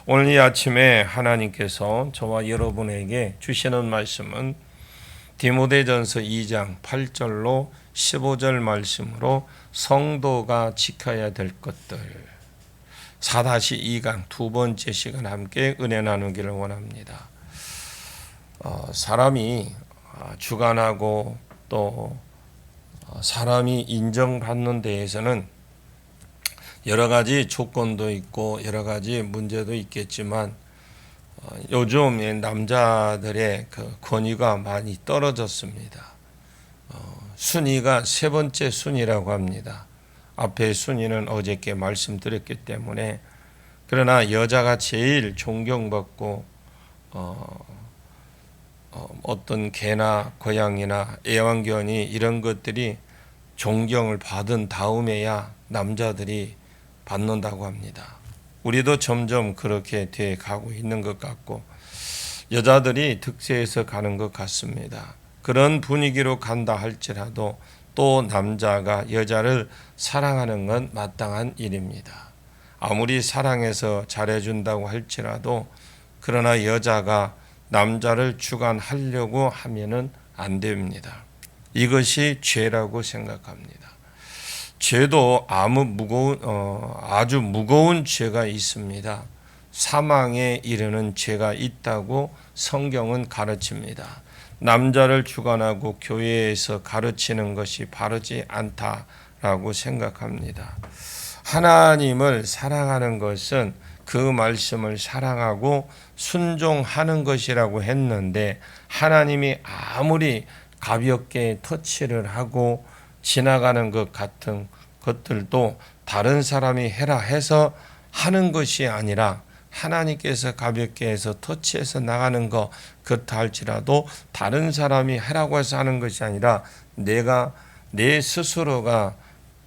오늘 이 아침에 하나님께서 저와 여러분에게 주시는 말씀은 디모데전서 2장 8절로 15절 말씀으로 성도가 지켜야 될 것들 4-2강 두 번째 시간 함께 은혜 나누기를 원합니다. 사람이 주관하고 또 사람이 인정받는 데에서는 여러 가지 조건도 있고 여러 가지 문제도 있겠지만 요즘 남자들의 그 권위가 많이 떨어졌습니다. 순위가 세 번째 순위라고 합니다. 앞에 순위는 어저께 말씀드렸기 때문에 그러나 여자가 제일 존경받고 어떤 개나 고양이나 애완견이 이런 것들이 존경을 받은 다음에야 남자들이 받는다고 합니다. 우리도 점점 그렇게 돼 가고 있는 것 같고 여자들이 득세해서 가는 것 같습니다. 그런 분위기로 간다 할지라도 또 남자가 여자를 사랑하는 건 마땅한 일입니다. 아무리 사랑해서 잘해준다고 할지라도 그러나 여자가 남자를 주관하려고 하면은 안 됩니다. 이것이 죄라고 생각합니다. 죄도 아주 무거운 죄가 있습니다. 사망에 이르는 죄가 있다고 성경은 가르칩니다. 남자를 주관하고 교회에서 가르치는 것이 바르지 않다라고 생각합니다. 하나님을 사랑하는 것은 그 말씀을 사랑하고 순종하는 것이라고 했는데 하나님이 아무리 가볍게 터치를 하고 지나가는 것 같은 것들도 다른 사람이 해라 해서 하는 것이 아니라 하나님께서 가볍게 해서 터치해서 나가는 것 그렇다 할지라도 다른 사람이 하라고 해서 하는 것이 아니라 내 스스로가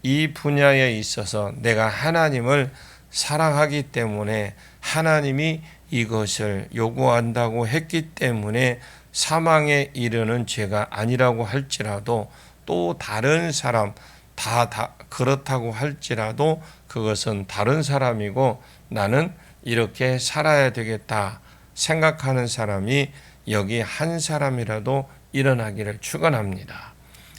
이 분야에 있어서 내가 하나님을 사랑하기 때문에 하나님이 이것을 요구한다고 했기 때문에 사망에 이르는 죄가 아니라고 할지라도 또 다른 사람 다 그렇다고 할지라도 그것은 다른 사람이고 나는 이렇게 살아야 되겠다 생각하는 사람이 여기 한 사람이라도 일어나기를 축원합니다.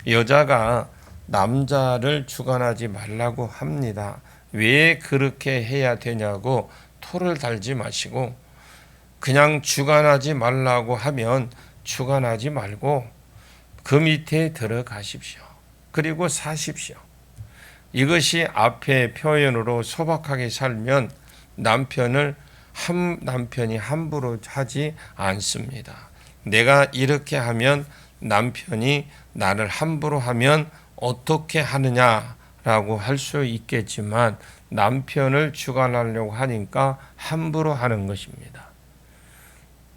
여자가 남자를 주관하지 말라고 합니다. 왜 그렇게 해야 되냐고 토를 달지 마시고 그냥 주관하지 말라고 하면 주관하지 말고 그 밑에 들어가십시오. 그리고 사십시오. 이것이 앞에 표현으로 소박하게 살면 남편이 함부로 하지 않습니다. 내가 이렇게 하면 남편이 나를 함부로 하면 어떻게 하느냐라고 할 수 있겠지만 남편을 주관하려고 하니까 함부로 하는 것입니다.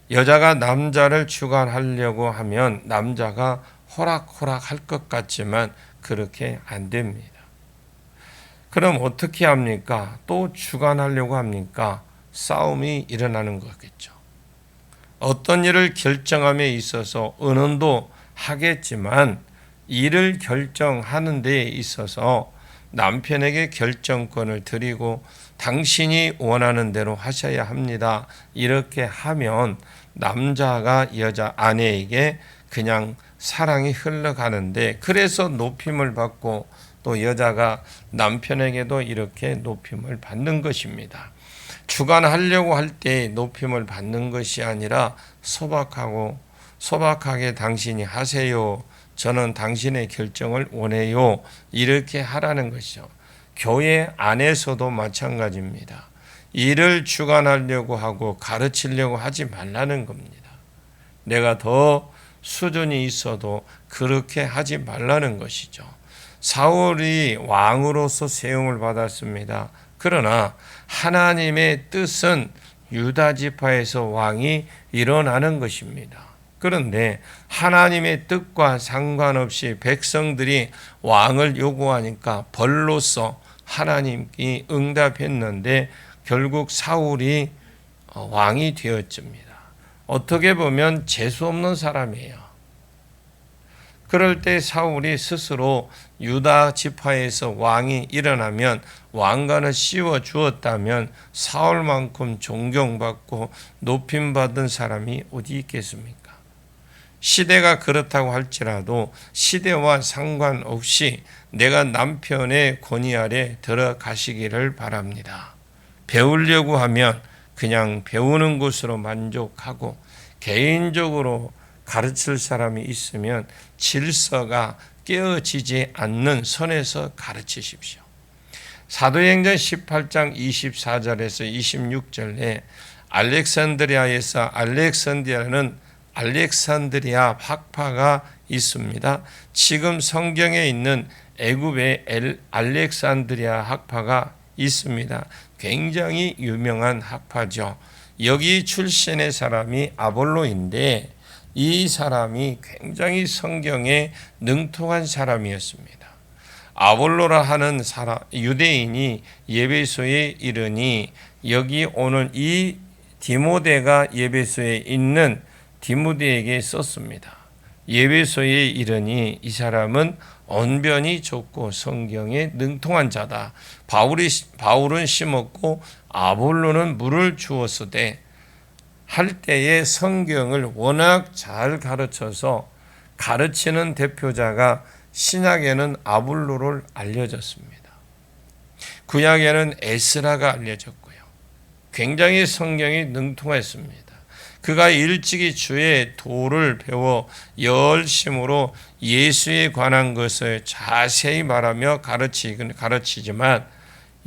여자가 남자를 주관하려고 하면 남자가 호락호락 할 것 같지만 그렇게 안 됩니다. 그럼 어떻게 합니까? 또 주관하려고 합니까? 싸움이 일어나는 거겠죠. 어떤 일을 결정함에 있어서 의논도 하겠지만 일을 결정하는 데 있어서 남편에게 결정권을 드리고 당신이 원하는 대로 하셔야 합니다. 이렇게 하면 남자가 여자 아내에게 그냥 사랑이 흘러가는데 그래서 높임을 받고 또 여자가 남편에게도 이렇게 높임을 받는 것입니다. 주관하려고 할 때 높임을 받는 것이 아니라 소박하게 당신이 하세요. 저는 당신의 결정을 원해요. 이렇게 하라는 것이죠. 교회 안에서도 마찬가지입니다. 일을 주관하려고 하고 가르치려고 하지 말라는 겁니다. 내가 더 수준이 있어도 그렇게 하지 말라는 것이죠. 사울이 왕으로서 세움을 받았습니다. 그러나 하나님의 뜻은 유다 지파에서 왕이 일어나는 것입니다. 그런데 하나님의 뜻과 상관없이 백성들이 왕을 요구하니까 벌로서 하나님이 응답했는데 결국 사울이 왕이 되었습니다. 어떻게 보면 재수 없는 사람이에요. 그럴 때 사울이 스스로 유다 지파에서 왕이 일어나면 왕관을 씌워 주었다면 사울만큼 존경받고 높임받은 사람이 어디 있겠습니까? 시대가 그렇다고 할지라도 시대와 상관없이 내가 남편의 권위 아래 들어가시기를 바랍니다. 배우려고 하면 그냥 배우는 것으로 만족하고 개인적으로 가르칠 사람이 있으면 질서가 깨어지지 않는 선에서 가르치십시오. 사도행전 18장 24절에서 26절에 알렉산드리아에서 알렉산드리아 학파가 있습니다. 지금 성경에 있는 애굽의 알렉산드리아 학파가 있습니다. 굉장히 유명한 학파죠. 여기 출신의 사람이 아볼로인데 이 사람이 굉장히 성경에 능통한 사람이었습니다. 아볼로라 하는 유대인이 예배소에 이르니 여기 오는 이 디모데가 예배소에 있는 디모데에게 썼습니다. 예배소에 이르니 이 사람은 언변이 좋고 성경에 능통한 자다. 바울은 심었고 아볼로는 물을 주었으되 할 때에 성경을 워낙 잘 가르쳐서 가르치는 대표자가 신약에는 아볼로를 알려졌습니다. 구약에는 에스라가 알려졌고요. 굉장히 성경이 능통했습니다. 그가 일찍이 주의 도를 배워 열심으로 예수에 관한 것을 자세히 말하며 가르치지만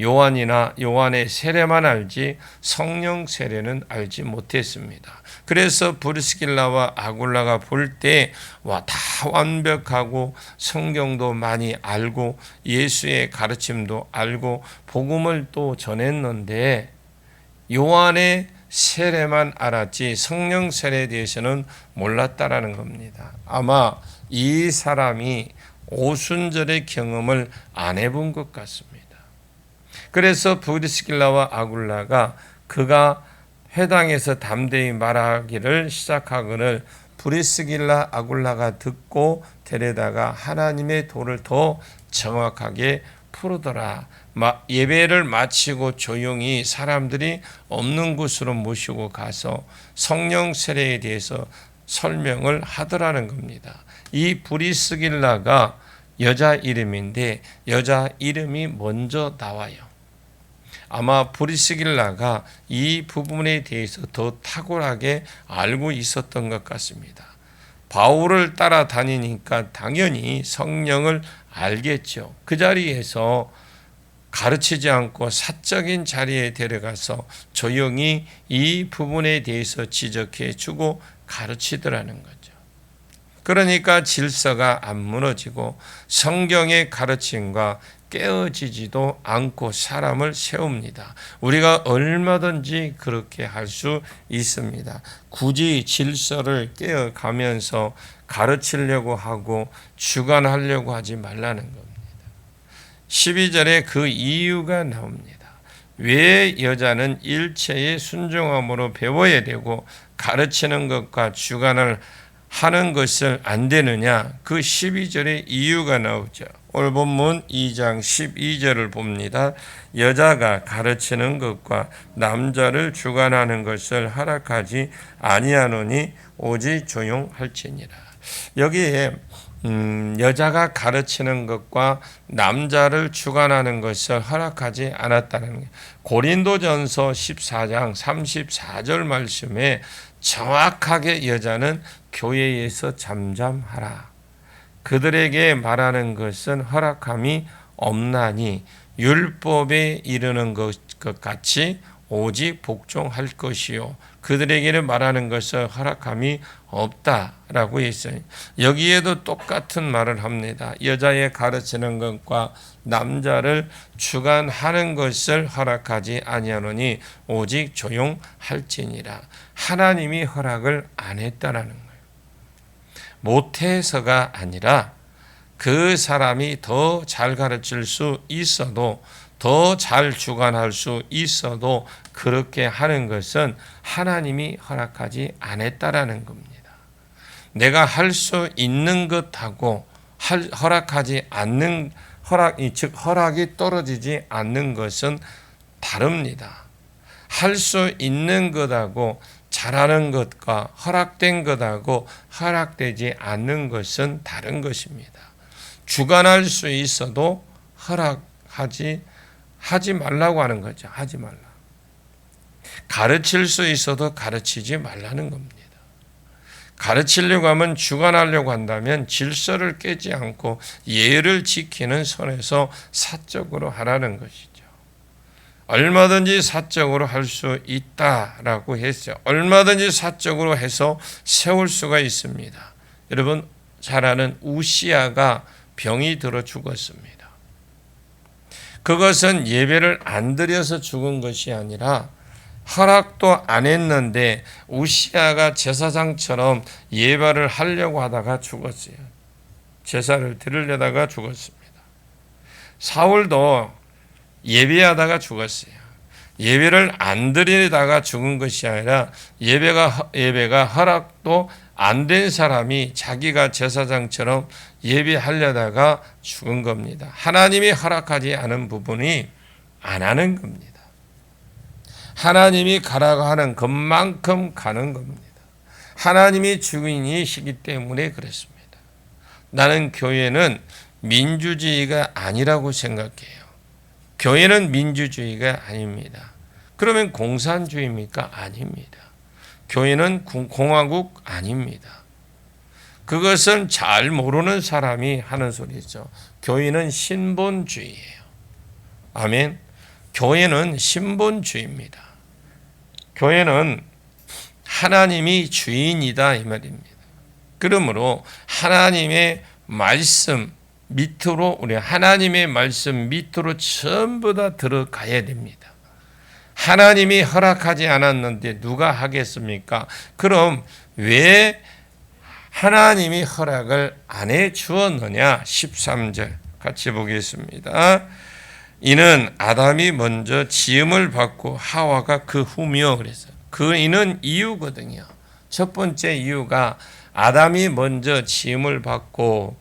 요한의 세례만 알지 성령 세례는 알지 못했습니다. 그래서 브리스길라와 아굴라가 볼 때 다 완벽하고 성경도 많이 알고 예수의 가르침도 알고 복음을 또 전했는데 요한의 세례만 알았지 성령 세례에 대해서는 몰랐다라는 겁니다. 아마 이 사람이 오순절의 경험을 안 해본 것 같습니다. 그래서 브리스길라와 아굴라가 그가 회당에서 담대히 말하기를 시작하거늘 브리스길라 아굴라가 듣고 데려다가 하나님의 도를 더 정확하게 풀어더라. 예배를 마치고 조용히 사람들이 없는 곳으로 모시고 가서 성령 세례에 대해서 설명을 하더라는 겁니다. 이 브리스길라가 여자 이름인데 여자 이름이 먼저 나와요. 아마 브리스길라가 이 부분에 대해서 더 탁월하게 알고 있었던 것 같습니다. 바울을 따라다니니까 당연히 성령을 알겠죠. 그 자리에서 가르치지 않고 사적인 자리에 데려가서 조용히 이 부분에 대해서 지적해 주고 가르치더라는 거죠. 그러니까 질서가 안 무너지고 성경의 가르침과 깨어지지도 않고 사람을 세웁니다. 우리가 얼마든지 그렇게 할 수 있습니다. 굳이 질서를 깨어가면서 가르치려고 하고 주관하려고 하지 말라는 겁니다. 12절에 그 이유가 나옵니다. 왜 여자는 일체의 순종함으로 배워야 되고 가르치는 것과 주관을 하는 것을 안 되느냐? 그 12절의 이유가 나오죠. 오늘 본문 2장 12절을 봅니다. 여자가 가르치는 것과 남자를 주관하는 것을 허락하지 아니하노니 오직 조용할지니라. 여기에 여자가 가르치는 것과 남자를 주관하는 것을 허락하지 않았다는 거예요. 고린도전서 14장 34절 말씀에 정확하게 여자는 교회에서 잠잠하라. 그들에게 말하는 것은 허락함이 없나니 율법에 이르는 것 같이 오직 복종할 것이요. 그들에게는 말하는 것은 허락함이 없다라고 했어요. 여기에도 똑같은 말을 합니다. 여자의 가르치는 것과 남자를 주관하는 것을 허락하지 아니하노니 오직 조용할지니라. 하나님이 허락을 안 했다라는 거예요. 못해서가 아니라 그 사람이 더 잘 가르칠 수 있어도 더 잘 주관할 수 있어도 그렇게 하는 것은 하나님이 허락하지 않았다라는 겁니다. 내가 할 수 있는 것하고 허락하지 않는 허락이 떨어지지 않는 것은 다릅니다. 할 수 있는 것하고 잘하는 것과 허락된 것하고 허락되지 않는 것은 다른 것입니다. 주관할 수 있어도 하지 말라고 하는 거죠. 하지 말라. 가르칠 수 있어도 가르치지 말라는 겁니다. 가르치려고 하면 주관하려고 한다면 질서를 깨지 않고 예를 지키는 선에서 사적으로 하라는 것이죠. 얼마든지 사적으로 할 수 있다라고 했어요. 얼마든지 사적으로 해서 세울 수가 있습니다. 여러분 잘 아는 우시아가 병이 들어 죽었습니다. 그것은 예배를 안 드려서 죽은 것이 아니라 허락도 안 했는데 우시아가 제사장처럼 예배를 하려고 하다가 죽었어요. 제사를 드리려다가 죽었습니다. 사울도 예배하다가 죽었어요. 예배를 안 드리다가 죽은 것이 아니라 예배가 허락도 안 된 사람이 자기가 제사장처럼 예배하려다가 죽은 겁니다. 하나님이 허락하지 않은 부분이 안 하는 겁니다. 하나님이 가라고 하는 것만큼 가는 겁니다. 하나님이 주인이시기 때문에 그렇습니다. 나는 교회는 민주주의가 아니라고 생각해요. 교회는 민주주의가 아닙니다. 그러면 공산주의입니까? 아닙니다. 교회는 공화국 아닙니다. 그것은 잘 모르는 사람이 하는 소리죠. 교회는 신본주의예요. 아멘. 교회는 신본주의입니다. 교회는 하나님이 주인이다 이 말입니다. 그러므로 하나님의 말씀 밑으로 우리 하나님의 말씀 밑으로 전부 다 들어가야 됩니다. 하나님이 허락하지 않았는데 누가 하겠습니까? 그럼 왜 하나님이 허락을 안 해 주었느냐? 13절 같이 보겠습니다. 이는 아담이 먼저 지음을 받고 하와가 그 후며 그래서 그 이는 이유거든요. 첫 번째 이유가 아담이 먼저 지음을 받고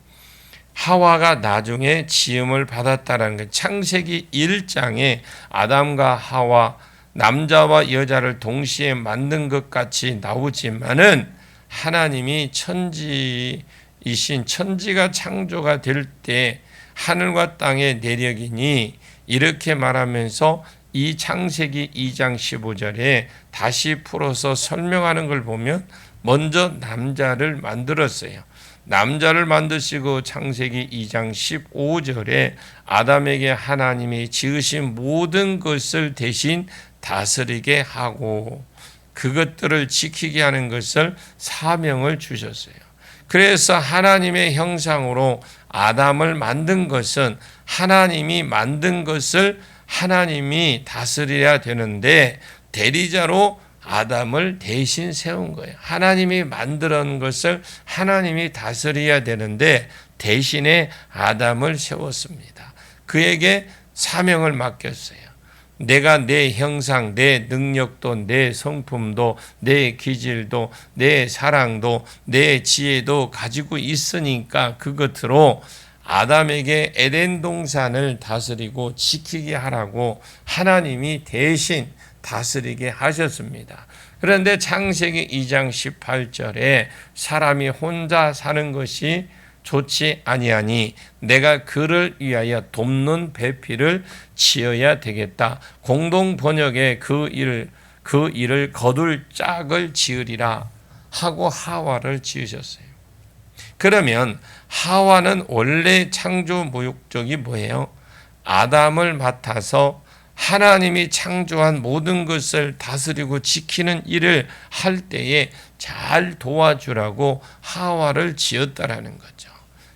하와가 나중에 지음을 받았다라는 것. 창세기 1장에 아담과 하와 남자와 여자를 동시에 만든 것 같이 나오지만은 하나님이 천지이신 천지가 창조가 될 때 하늘과 땅의 내력이니 이렇게 말하면서 이 창세기 2장 15절에 다시 풀어서 설명하는 걸 보면 먼저 남자를 만들었어요. 남자를 만드시고 창세기 2장 15절에 아담에게 하나님이 지으신 모든 것을 대신 다스리게 하고 그것들을 지키게 하는 것을 사명을 주셨어요. 그래서 하나님의 형상으로 아담을 만든 것은 하나님이 만든 것을 하나님이 다스려야 되는데 대리자로 아담을 대신 세운 거예요. 하나님이 만든 것을 하나님이 다스려야 되는데 대신에 아담을 세웠습니다. 그에게 사명을 맡겼어요. 내가 내 형상, 내 능력도, 내 성품도, 내 기질도, 내 사랑도, 내 지혜도 가지고 있으니까 그것으로 아담에게 에덴 동산을 다스리고 지키게 하라고 하나님이 대신 다스리게 하셨습니다. 그런데 창세기 2장 18절에 사람이 혼자 사는 것이 좋지 아니하니 내가 그를 위하여 돕는 배필을 지어야 되겠다. 공동 번역에 그 일을 거둘 짝을 지으리라 하고 하와를 지으셨어요. 그러면 하와는 원래 창조 목적이 뭐예요? 아담을 맡아서 하나님이 창조한 모든 것을 다스리고 지키는 일을 할 때에 잘 도와주라고 하와를 지었다라는 거죠.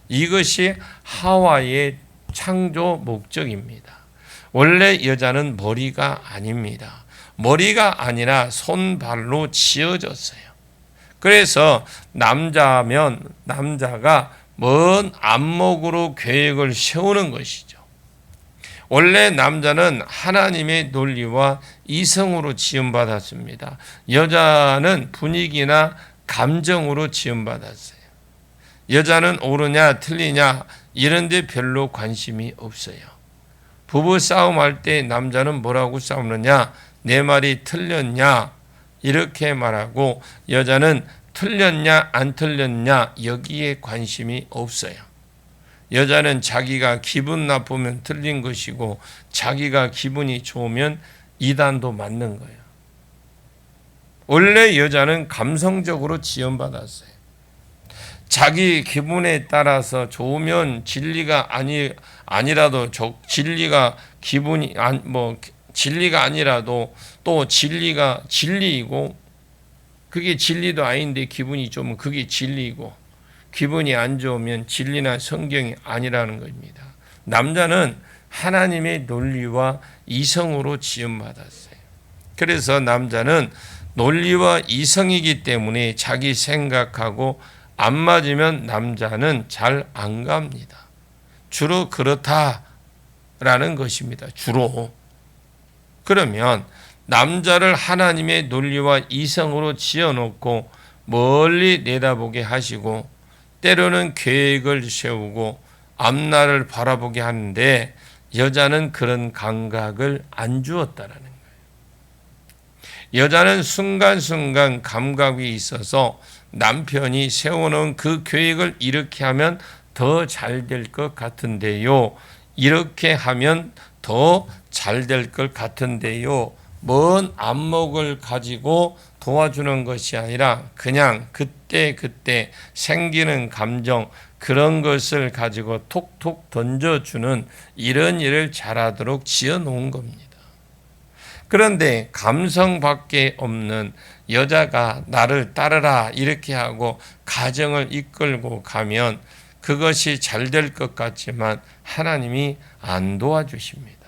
이것이 하와의 창조 목적입니다. 원래 여자는 머리가 아닙니다. 머리가 아니라 손발로 지어졌어요. 그래서 남자가 먼 안목으로 계획을 세우는 것이죠. 원래 남자는 하나님의 논리와 이성으로 지음받았습니다. 여자는 분위기나 감정으로 지음받았어요. 여자는 옳으냐 틀리냐 이런 데 별로 관심이 없어요. 부부 싸움할 때 남자는 뭐라고 싸우느냐, 내 말이 틀렸냐 이렇게 말하고, 여자는 틀렸냐 안 틀렸냐 여기에 관심이 없어요. 여자는 자기가 기분 나쁘면 틀린 것이고 자기가 기분이 좋으면 이단도 맞는 거예요. 원래 여자는 감성적으로 지음받았어요. 자기 기분에 따라서 좋으면 진리가 아니라도 진리가 기분이 진리가 아니라도 또 진리가 진리이고, 그게 진리도 아닌데 기분이 좋으면 그게 진리이고, 기분이 안 좋으면 진리나 성경이 아니라는 겁니다. 남자는 하나님의 논리와 이성으로 지음받았어요. 그래서 남자는 논리와 이성이기 때문에 자기 생각하고 안 맞으면 남자는 잘 안 갑니다. 주로 그렇다라는 것입니다. 주로. 그러면 남자를 하나님의 논리와 이성으로 지어놓고 멀리 내다보게 하시고, 때로는 계획을 세우고 앞날을 바라보게 하는데, 여자는 그런 감각을 안 주었다라는 거예요. 여자는 순간순간 감각이 있어서 남편이 세워놓은 그 계획을 이렇게 하면 더 잘 될 것 같은데요, 이렇게 하면 더 잘 될 것 같은데요, 먼 안목을 가지고 도와주는 것이 아니라 그냥 그때 생기는 감정, 그런 것을 가지고 톡톡 던져주는 이런 일을 잘하도록 지어놓은 겁니다. 그런데 감성밖에 없는 여자가 나를 따르라 이렇게 하고 가정을 이끌고 가면 그것이 잘 될 것 같지만 하나님이 안 도와주십니다.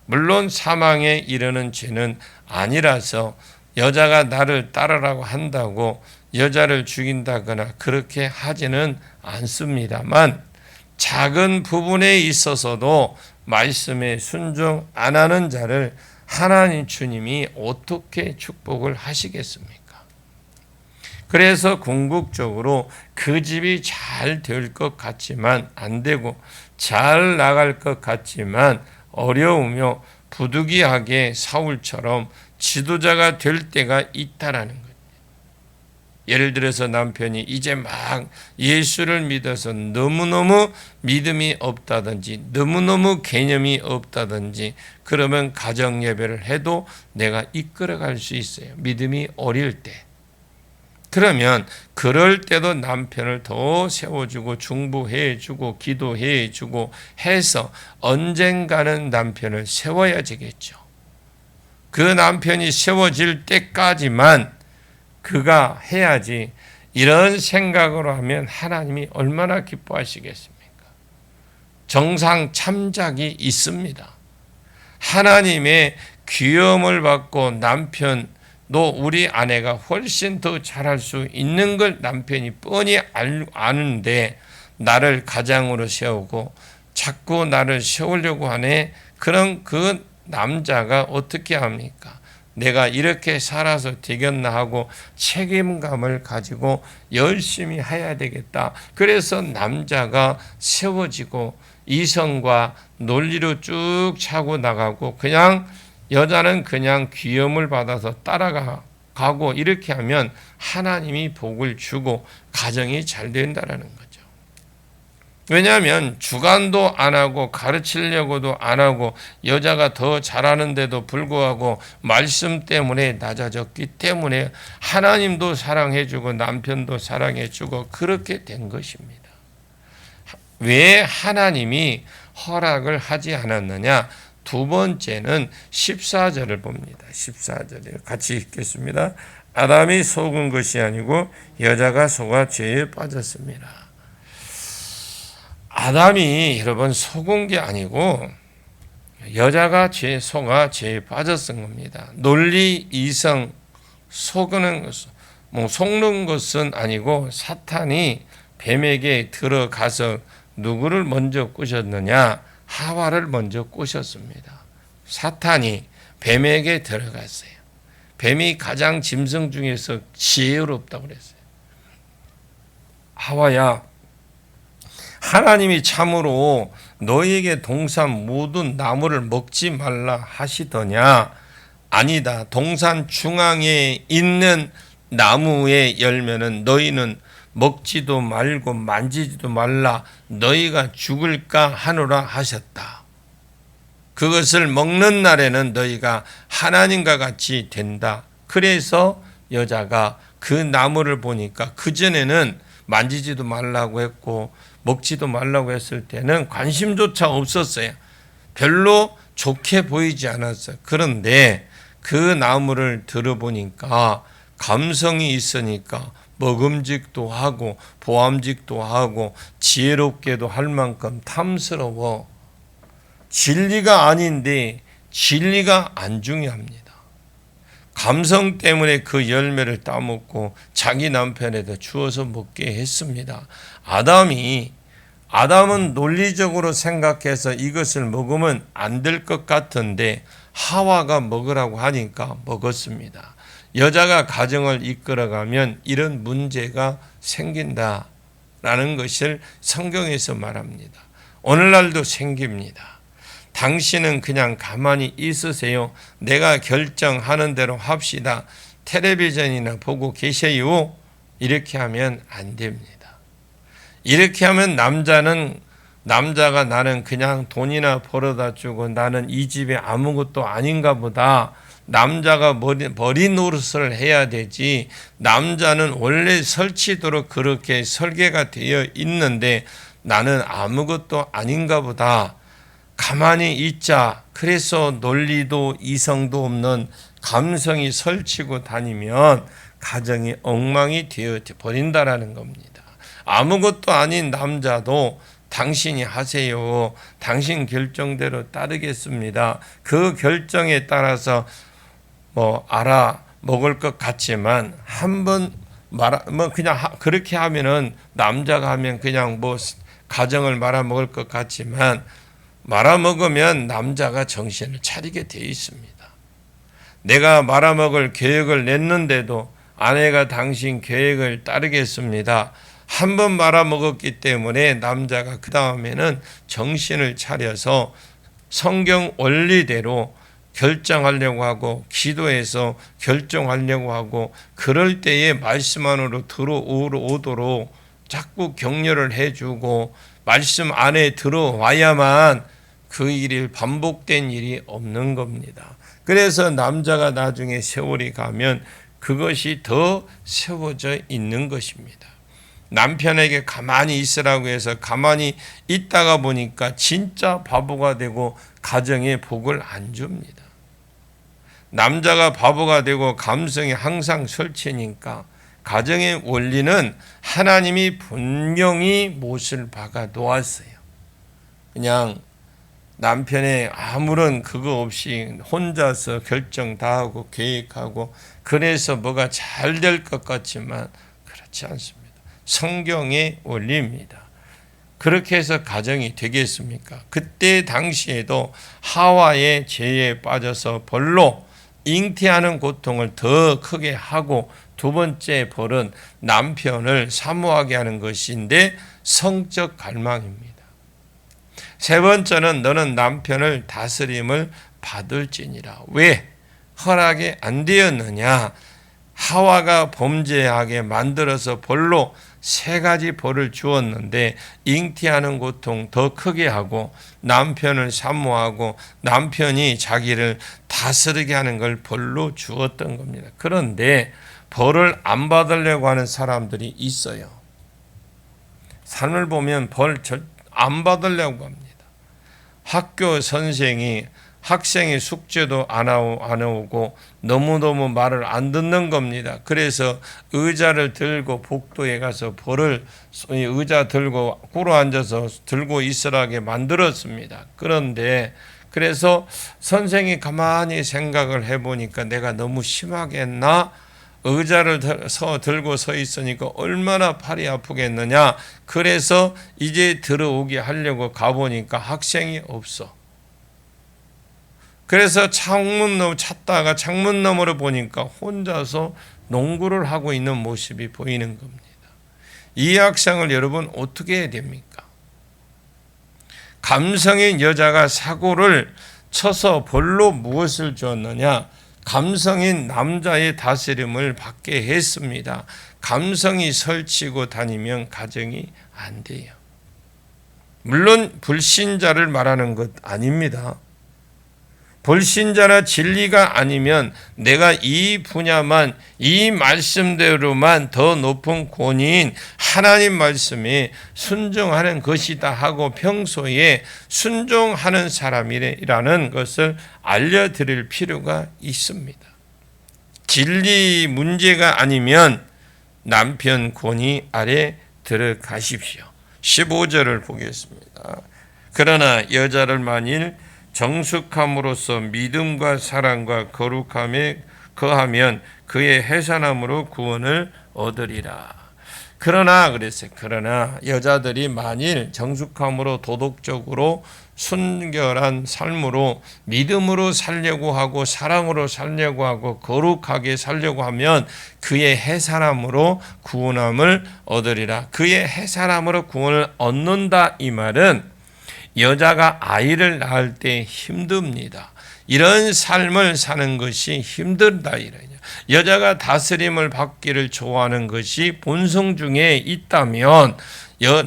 물론 사망에 이르는 죄는 아니라서 여자가 나를 따르라고 한다고 여자를 죽인다거나 그렇게 하지는 않습니다만, 작은 부분에 있어서도 말씀에 순종 안 하는 자를 하나님 주님이 어떻게 축복을 하시겠습니까? 그래서 궁극적으로 그 집이 잘 될 것 같지만 안 되고, 잘 나갈 것 같지만 어려우며 부득이하게 사울처럼 지도자가 될 때가 있다라는 거예요. 예를 들어서 남편이 이제 막 예수를 믿어서 너무너무 믿음이 없다든지 너무너무 개념이 없다든지, 그러면 가정 예배를 해도 내가 이끌어갈 수 있어요. 믿음이 어릴 때. 그러면 그럴 때도 남편을 더 세워주고 중보해주고 기도해주고 해서 언젠가는 남편을 세워야 되겠죠. 그 남편이 세워질 때까지만 그가 해야지, 이런 생각으로 하면 하나님이 얼마나 기뻐하시겠습니까? 정상 참작이 있습니다. 하나님의 귀염을 받고 남편도 우리 아내가 훨씬 더 잘할 수 있는 걸 남편이 뻔히 아는데 나를 가장으로 세우고 자꾸 나를 세우려고 하네. 그런 그 남자가 어떻게 합니까? 내가 이렇게 살아서 되겠나 하고 책임감을 가지고 열심히 해야 되겠다. 그래서 남자가 세워지고 이성과 논리로 쭉 차고 나가고, 그냥 여자는 그냥 귀염을 받아서 따라가고 이렇게 하면 하나님이 복을 주고 가정이 잘 된다라는 거죠. 왜냐하면 주관도 안 하고 가르치려고도 안 하고 여자가 더 잘하는데도 불구하고 말씀 때문에 낮아졌기 때문에 하나님도 사랑해주고 남편도 사랑해주고 그렇게 된 것입니다. 왜 하나님이 허락을 하지 않았느냐? 두 번째는 14절을 봅니다. 14절이요. 같이 읽겠습니다. 아담이 속은 것이 아니고 여자가 속아 죄에 빠졌습니다. 아담이 여러분 속은 게 아니고 여자가 속아 죄에 빠졌던 겁니다. 논리, 이성, 속는 것은 아니고 사탄이 뱀에게 들어가서 누구를 먼저 꼬셨느냐? 하와를 먼저 꼬셨습니다. 사탄이 뱀에게 들어갔어요. 뱀이 가장 짐승 중에서 지혜롭다고 그랬어요. 하와야, 하나님이 참으로 너희에게 동산 모든 나무를 먹지 말라 하시더냐? 아니다. 동산 중앙에 있는 나무의 열매는 너희는 먹지도 말고 만지지도 말라. 너희가 죽을까 하노라 하셨다. 그것을 먹는 날에는 너희가 하나님과 같이 된다. 그래서 여자가 그 나무를 보니까 그전에는 만지지도 말라고 했고 먹지도 말라고 했을 때는 관심조차 없었어요. 별로 좋게 보이지 않았어요. 그런데 그 나무를 들어보니까 감성이 있으니까 먹음직도 하고 보암직도 하고 지혜롭게도 할 만큼 탐스러워. 진리가 아닌데 진리가 안 중요합니다. 감성 때문에 그 열매를 따먹고 자기 남편에다 주어서 먹게 했습니다. 아담은 논리적으로 생각해서 이것을 먹으면 안 될 것 같은데 하와가 먹으라고 하니까 먹었습니다. 여자가 가정을 이끌어가면 이런 문제가 생긴다라는 것을 성경에서 말합니다. 오늘날도 생깁니다. 당신은 그냥 가만히 있으세요. 내가 결정하는 대로 합시다. 텔레비전이나 보고 계세요. 이렇게 하면 안 됩니다. 이렇게 하면 남자가 나는 그냥 돈이나 벌어다 주고 나는 이 집에 아무것도 아닌가 보다. 남자가 머리 노릇을 해야 되지. 남자는 원래 설치도록 그렇게 설계가 되어 있는데 나는 아무것도 아닌가 보다. 가만히 있자. 그래서 논리도 이성도 없는 감성이 설치고 다니면 가정이 엉망이 되어 버린다라는 겁니다. 아무것도 아닌 남자도 당신이 하세요. 당신 결정대로 따르겠습니다. 그 결정에 따라서 알아 먹을 것 같지만 한번 그냥 그렇게 하면은 남자가 하면 그냥 가정을 말아 먹을 것 같지만 말아먹으면 남자가 정신을 차리게 되어 있습니다. 내가 말아먹을 계획을 냈는데도 아내가 당신 계획을 따르겠습니다. 한 번 말아먹었기 때문에 남자가 그 다음에는 정신을 차려서 성경 원리대로 결정하려고 하고 기도해서 결정하려고 하고 그럴 때에 말씀 안으로 들어오도록 자꾸 격려를 해주고 말씀 안에 들어와야만 그 일이 반복된 일이 없는 겁니다. 그래서 남자가 나중에 세월이 가면 그것이 더 세워져 있는 것입니다. 남편에게 가만히 있으라고 해서 가만히 있다가 보니까 진짜 바보가 되고 가정에 복을 안 줍니다. 남자가 바보가 되고 감성이 항상 설치니까 가정의 원리는 하나님이 분명히 못을 박아 놓았어요. 그냥 남편의 아무런 그거 없이 혼자서 결정 다 하고 계획하고 그래서 뭐가 잘 될 것 같지만 그렇지 않습니다. 성경의 원리입니다. 그렇게 해서 가정이 되겠습니까? 그때 당시에도 하와의 죄에 빠져서 벌로 잉태하는 고통을 더 크게 하고 두 번째 벌은 남편을 사모하게 하는 것인데 성적 갈망입니다. 세 번째는 너는 남편을 다스림을 받을지니라. 왜? 허락이 안 되었느냐? 하와가 범죄하게 만들어서 벌로 세 가지 벌을 주었는데 잉태하는 고통 더 크게 하고 남편을 사모하고 남편이 자기를 다스리게 하는 걸 벌로 주었던 겁니다. 그런데 벌을 안 받으려고 하는 사람들이 있어요. 삶을 보면 벌 안 받으려고 합니다. 학교 선생이 학생이 숙제도 안 오고 너무너무 말을 안 듣는 겁니다. 그래서 의자를 들고 복도에 가서 벌을 의자 들고 꿇어 앉아서 들고 있으라게 만들었습니다. 그런데 그래서 선생이 가만히 생각을 해보니까 내가 너무 심하게 했나? 의자를 들고 서 있으니까 얼마나 팔이 아프겠느냐. 그래서 이제 들어오게 하려고 가보니까 학생이 없어. 그래서 창문 너머 찾다가 창문 너머로 보니까 혼자서 농구를 하고 있는 모습이 보이는 겁니다. 이 악상을 여러분 어떻게 해야 됩니까? 감성인 여자가 사고를 쳐서 벌로 무엇을 주었느냐? 감성인 남자의 다스림을 받게 했습니다. 감성이 설치고 다니면 가정이 안 돼요. 물론 불신자를 말하는 것 아닙니다. 불신자나 진리가 아니면 내가 이 분야만, 이 말씀대로만 더 높은 권위인 하나님 말씀에 순종하는 것이다 하고 평소에 순종하는 사람이라는 것을 알려드릴 필요가 있습니다. 진리 문제가 아니면 남편 권위 아래 들어가십시오. 15절을 보겠습니다. 그러나 여자를 만일 정숙함으로써 믿음과 사랑과 거룩함에 거하면 그의 해산함으로 구원을 얻으리라. 그러나 그랬어요. 그러나 여자들이 만일 정숙함으로 도덕적으로 순결한 삶으로 믿음으로 살려고 하고 사랑으로 살려고 하고 거룩하게 살려고 하면 그의 해산함으로 구원함을 얻으리라. 그의 해산함으로 구원을 얻는다 이 말은 여자가 아이를 낳을 때 힘듭니다. 이런 삶을 사는 것이 힘들다 이래요. 여자가 다스림을 받기를 좋아하는 것이 본성 중에 있다면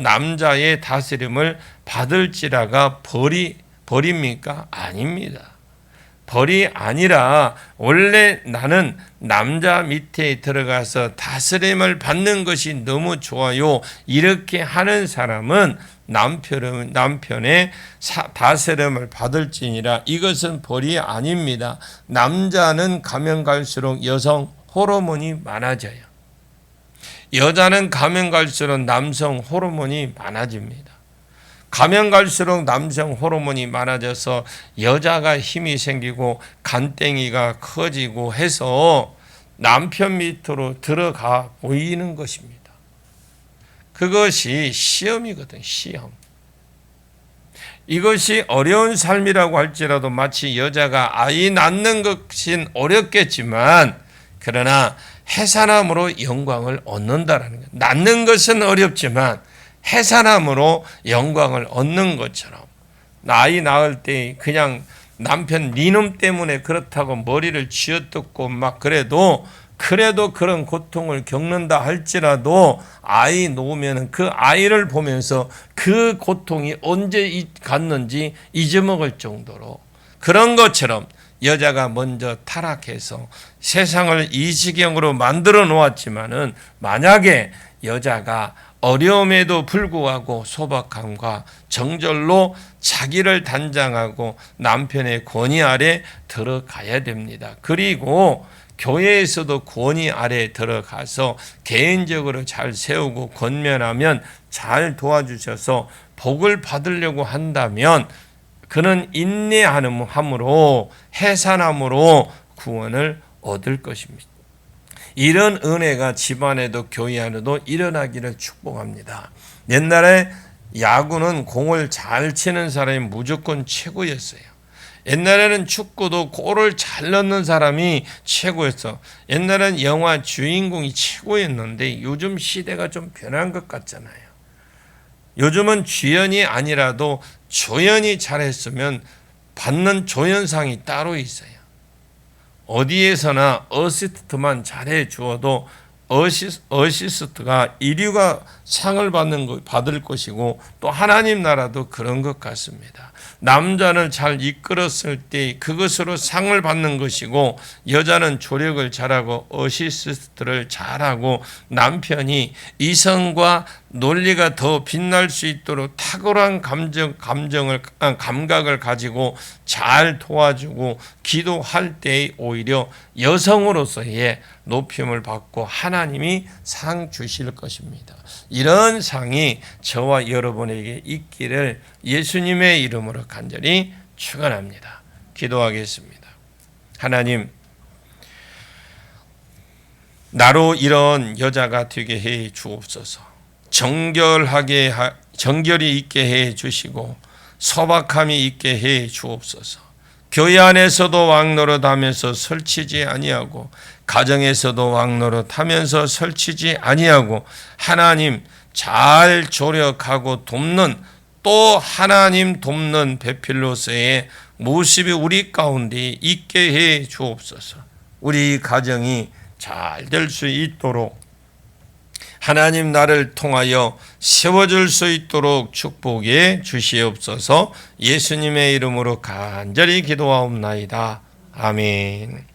남자의 다스림을 받을지라가 벌입니까? 아닙니다. 벌이 아니라 원래 나는 남자 밑에 들어가서 다스림을 받는 것이 너무 좋아요. 이렇게 하는 사람은 남편의 다스림을 받을지니라. 이것은 벌이 아닙니다. 남자는 가면 갈수록 여성 호르몬이 많아져요. 여자는 가면 갈수록 남성 호르몬이 많아집니다. 가면 갈수록 남성 호르몬이 많아져서 여자가 힘이 생기고 간땡이가 커지고 해서 남편 밑으로 들어가 보이는 것입니다. 그것이 시험이거든, 시험. 이것이 어려운 삶이라고 할지라도 마치 여자가 아이 낳는 것은 어렵겠지만 그러나 해산함으로 영광을 얻는다라는 거예요. 낳는 것은 어렵지만 해산함으로 영광을 얻는 것처럼 아이 낳을 때 그냥 남편 니놈 때문에 그렇다고 머리를 쥐어뜯고 막 그래도 그런 고통을 겪는다 할지라도 아이 놓으면 그 아이를 보면서 그 고통이 언제 갔는지 잊어먹을 정도로 그런 것처럼 여자가 먼저 타락해서 세상을 이 지경으로 만들어 놓았지만은 만약에 여자가 어려움에도 불구하고 소박함과 정절로 자기를 단장하고 남편의 권위 아래 들어가야 됩니다. 그리고 교회에서도 권위 아래 들어가서 개인적으로 잘 세우고 권면하면 잘 도와주셔서 복을 받으려고 한다면 그는 인내함으로 해산함으로 구원을 얻을 것입니다. 이런 은혜가 집안에도 교회 안에도 일어나기를 축복합니다. 옛날에 야구는 공을 잘 치는 사람이 무조건 최고였어요. 옛날에는 축구도 골을 잘 넣는 사람이 최고였어. 옛날에는 영화 주인공이 최고였는데 요즘 시대가 좀 변한 것 같잖아요. 요즘은 주연이 아니라도 조연이 잘했으면 받는 조연상이 따로 있어요. 어디에서나 어시스트만 잘해 주어도 어시스트가 인류가 상을 받을 것이고 또 하나님 나라도 그런 것 같습니다. 남자는 잘 이끌었을 때 그것으로 상을 받는 것이고 여자는 조력을 잘하고 어시스트를 잘하고 남편이 이성과 논리가 더 빛날 수 있도록 탁월한 감각을 가지고 잘 도와주고 기도할 때 오히려 여성으로서의 높임을 받고 하나님이 상 주실 것입니다. 이런 상이 저와 여러분에게 있기를 예수님의 이름으로 간절히 축원합니다. 기도하겠습니다. 하나님, 나로 이런 여자가 되게 해 주옵소서. 정결이 있게 해 주시고 소박함이 있게 해 주옵소서. 교회 안에서도 왕노릇하면서 설치지 아니하고 가정에서도 왕노릇하면서 설치지 아니하고 하나님 잘 조력하고 돕는 또 하나님 돕는 베필로스의 모습이 우리 가운데 있게 해 주옵소서. 우리 가정이 잘 될 수 있도록 하나님 나를 통하여 세워질 수 있도록 축복해 주시옵소서. 예수님의 이름으로 간절히 기도하옵나이다. 아멘.